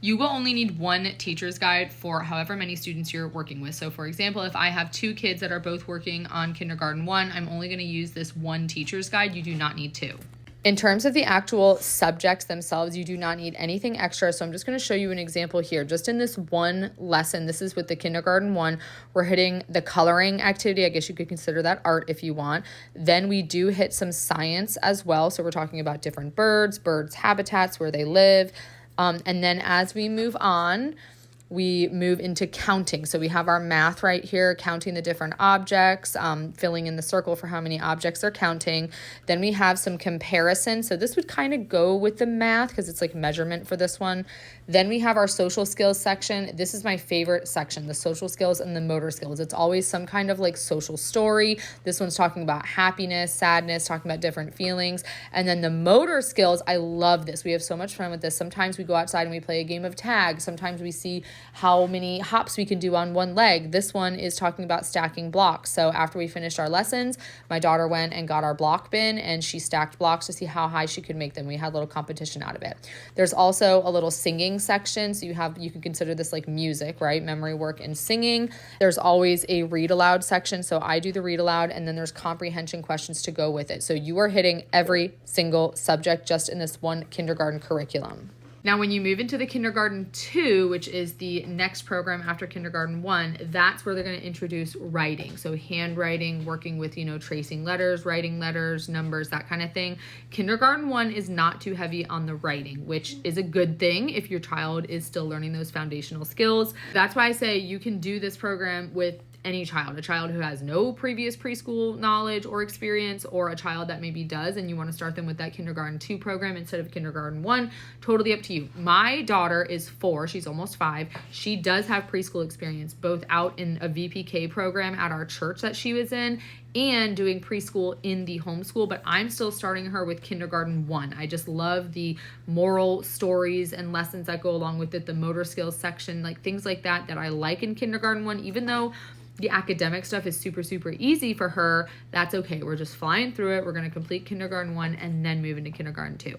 You will only need one teacher's guide for however many students you're working with. So for example, if I have 2 kids that are both working on kindergarten 1, I'm only going to use this one teacher's guide. You do not need 2. In terms of the actual subjects themselves, you do not need anything extra. So I'm just going to show you an example here. Just in this one lesson, this is with the kindergarten 1, we're hitting the coloring activity. I guess you could consider that art if you want. Then we do hit some science as well. So we're talking about different birds, habitats, where they live. And then as we move on, we move into counting. So we have our math right here, counting the different objects, filling in the circle for how many objects they're counting. Then we have some comparison. So this would kind of go with the math because it's like measurement for this one. Then we have our social skills section. This is my favorite section, the social skills and the motor skills. It's always some kind of like social story. This one's talking about happiness, sadness, talking about different feelings. And then the motor skills, I love this. We have so much fun with this. Sometimes we go outside and we play a game of tag. Sometimes we see how many hops we can do on one leg. This one is talking about stacking blocks. So after we finished our lessons, my daughter went and got our block bin and she stacked blocks to see how high she could make them. We had a little competition out of it. There's also a little singing section. So you can consider this like music, right? Memory work and singing. There's always a read aloud section. So I do the read aloud, and then there's comprehension questions to go with it. So you are hitting every single subject just in this one kindergarten curriculum. Now, when you move into the kindergarten 2, which is the next program after kindergarten 1, that's where they're going to introduce writing. So handwriting, working with, tracing letters, writing letters, numbers, that kind of thing. Kindergarten 1 is not too heavy on the writing, which is a good thing if your child is still learning those foundational skills. That's why I say you can do this program with any child, a child who has no previous preschool knowledge or experience, or a child that maybe does, and you want to start them with that kindergarten 2 program instead of kindergarten 1, totally up to you. My daughter is 4, she's almost 5. She does have preschool experience, both out in a VPK program at our church that she was in, and doing preschool in the homeschool, but I'm still starting her with kindergarten 1. I just love the moral stories and lessons that go along with it, the motor skills section, like things like that I like in kindergarten 1, even though the academic stuff is super, super easy for her. That's okay. We're just flying through it. We're going to complete kindergarten 1 and then move into kindergarten 2.